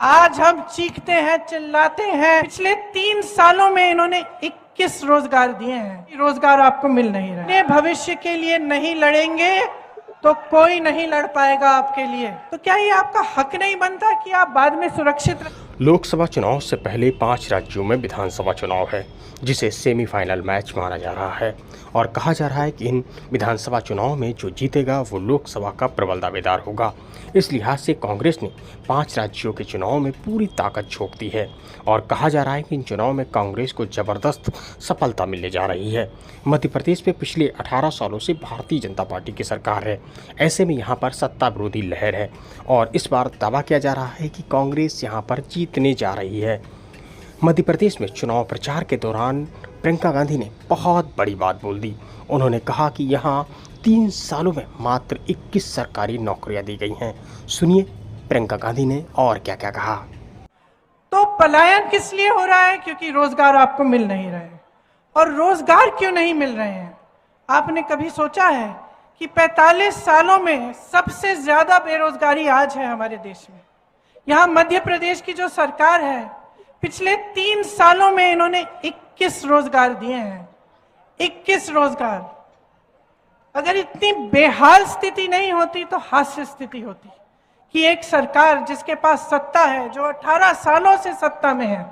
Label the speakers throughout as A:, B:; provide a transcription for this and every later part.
A: आज हम चीखते हैं, चिल्लाते हैं। पिछले 3 सालों में इन्होंने 21 रोजगार दिए हैं। रोजगार आपको मिल नहीं रहे। अपने भविष्य के लिए नहीं लड़ेंगे तो कोई नहीं लड़ पाएगा आपके लिए। तो क्या ये आपका हक नहीं बनता कि आप बाद में सुरक्षित
B: लोकसभा चुनाव से पहले 5 राज्यों में विधानसभा चुनाव है, जिसे सेमीफाइनल मैच माना जा रहा है और कहा जा रहा है कि इन विधानसभा चुनाव में जो जीतेगा वो लोकसभा का प्रबल दावेदार होगा। इस लिहाज से कांग्रेस ने 5 राज्यों के चुनाव में पूरी ताकत झोंक दी है और कहा जा रहा है कि इन चुनाव में कांग्रेस को जबरदस्त सफलता मिलने जा रही है। मध्य प्रदेश में पिछले 18 सालों से भारतीय जनता पार्टी की सरकार है। ऐसे में यहाँ पर सत्ता विरोधी लहर है और इस बार दावा किया जा रहा है कि कांग्रेस यहाँ पर जीतने जा रही है। मध्य प्रदेश में चुनाव प्रचार के दौरान प्रियंका गांधी ने बहुत बड़ी बात बोल दी। उन्होंने कहा कि यहाँ 3 सालों में मात्र 21 सरकारी नौकरियां दी गई हैं। सुनिए प्रियंका गांधी ने और क्या क्या कहा।
A: तो पलायन किस लिए हो रहा है? क्योंकि रोजगार आपको मिल नहीं रहे। और रोजगार क्यों नहीं मिल रहे हैं? आपने कभी सोचा है कि 45 सालों में सबसे ज्यादा बेरोजगारी आज है हमारे देश में। यहाँ मध्य प्रदेश की जो सरकार है, पिछले 3 सालों में इन्होंने 21 रोजगार दिए हैं। 21 रोजगार। अगर इतनी बेहाल स्थिति नहीं होती तो हास्य स्थिति होती कि एक सरकार जिसके पास सत्ता है, जो 18 सालों से सत्ता में है,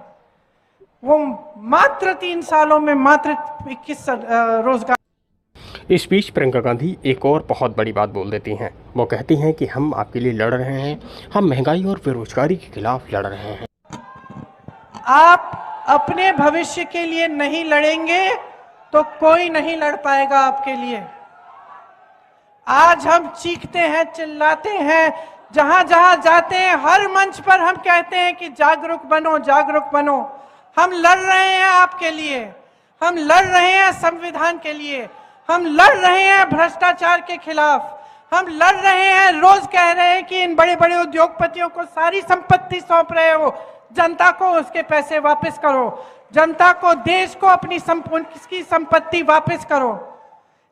A: वो मात्र 3 सालों में मात्र 21 रोजगार।
B: इस बीच प्रियंका गांधी एक और बहुत बड़ी बात बोल देती हैं। वो कहती हैं कि हम आपके लिए लड़ रहे हैं, हम महंगाई और बेरोजगारी के खिलाफ लड़ रहे हैं।
A: आप अपने भविष्य के लिए नहीं लड़ेंगे तो कोई नहीं लड़ पाएगा आपके लिए। आज हम चीखते हैं, चिल्लाते हैं, जहां जहां जाते हैं हर मंच पर हम कहते हैं कि जागरूक बनो, जागरूक बनो। हम लड़ रहे हैं आपके लिए, हम लड़ रहे हैं संविधान के लिए, हम लड़ रहे हैं भ्रष्टाचार के खिलाफ, हम लड़ रहे हैं। रोज कह रहे हैं कि इन बड़े बड़े उद्योगपतियों को सारी संपत्ति सौंप रहे हो, जनता को उसके पैसे वापस करो, जनता को, देश को अपनी संपत्ति वापस करो।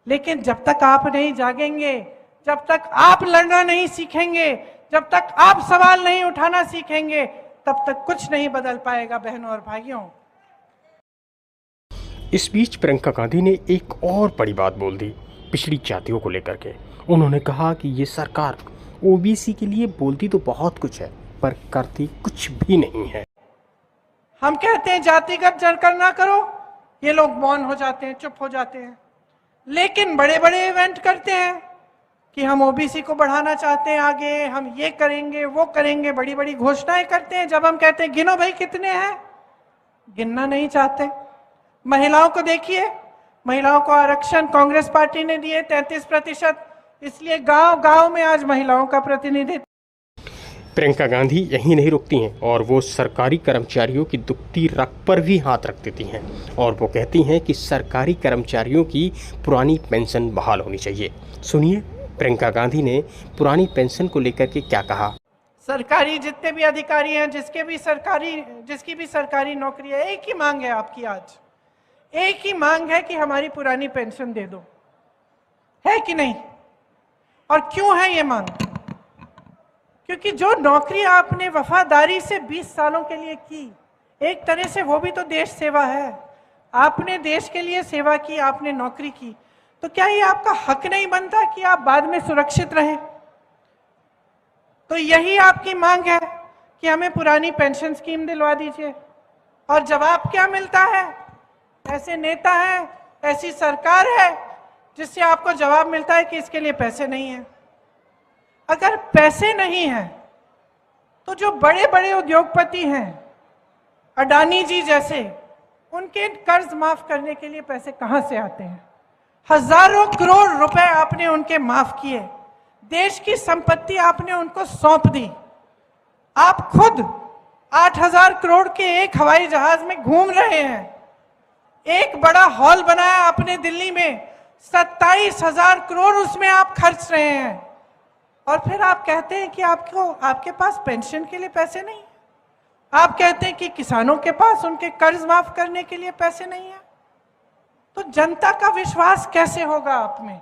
A: लेकिन जब तक आप नहीं जागेंगे, जब तक आप लड़ना नहीं सीखेंगे, जब तक आप सवाल नहीं उठाना सीखेंगे, तब तक कुछ नहीं बदल पाएगा बहनों और भाइयों।
B: इस बीच प्रियंका गांधी ने एक और बड़ी बात बोल दी पिछड़ी जातियों को लेकर के। उन्होंने कहा कि ये सरकार ओबीसी के लिए बोलती तो बहुत कुछ है पर करती कुछ भी नहीं है।
A: हम कहते हैं जातिगत जलकर ना करो, ये लोग मौन हो जाते हैं, चुप हो जाते हैं। लेकिन बड़े बड़े इवेंट करते हैं कि हम ओबीसी को बढ़ाना चाहते हैं आगे, हम ये करेंगे, वो करेंगे, बड़ी बड़ी घोषणाएं करते हैं। जब हम कहते हैं गिनो भाई कितने हैं, गिनना नहीं चाहते। महिलाओं को देखिए, महिलाओं को आरक्षण कांग्रेस पार्टी ने दिए 33%, इसलिए गांव गांव में आज महिलाओं का प्रतिनिधित्व।
B: प्रियंका गांधी यहीं नहीं रुकती हैं और वो सरकारी कर्मचारियों की दुखती रग पर भी हाथ रख देती हैं और वो कहती हैं कि सरकारी कर्मचारियों की पुरानी पेंशन बहाल होनी चाहिए। सुनिए प्रियंका गांधी ने पुरानी पेंशन को लेकर के क्या कहा।
A: सरकारी जितने भी अधिकारी हैं, जिसकी भी सरकारी नौकरी है, एक ही मांग है आपकी आज। एक ही मांग है कि हमारी पुरानी पेंशन दे दो, है कि नहीं? और क्यों है ये मांग? क्योंकि जो नौकरी आपने वफादारी से 20 सालों के लिए की, एक तरह से वो भी तो देश सेवा है। आपने देश के लिए सेवा की, आपने नौकरी की, तो क्या ये आपका हक नहीं बनता कि आप बाद में सुरक्षित रहें? तो यही आपकी मांग है कि हमें पुरानी पेंशन स्कीम दिलवा दीजिए। और जवाब क्या मिलता है? ऐसे नेता हैं, ऐसी सरकार है जिससे आपको जवाब मिलता है कि इसके लिए पैसे नहीं है। अगर पैसे नहीं हैं तो जो बड़े बड़े उद्योगपति हैं, अडानी जी जैसे, उनके कर्ज माफ करने के लिए पैसे कहां से आते हैं? हजारों करोड़ रुपए आपने उनके माफ किए, देश की संपत्ति आपने उनको सौंप दी। आप खुद 8000 करोड़ के एक हवाई जहाज में घूम रहे हैं। एक बड़ा हॉल बनाया आपने दिल्ली में, 27,000 करोड़ उसमें आप खर्च रहे हैं। और फिर आप कहते हैं कि आपके पास पेंशन के लिए पैसे नहीं है। आप कहते हैं कि किसानों के पास उनके कर्ज माफ करने के लिए पैसे नहीं है। तो जनता का विश्वास कैसे होगा आप में?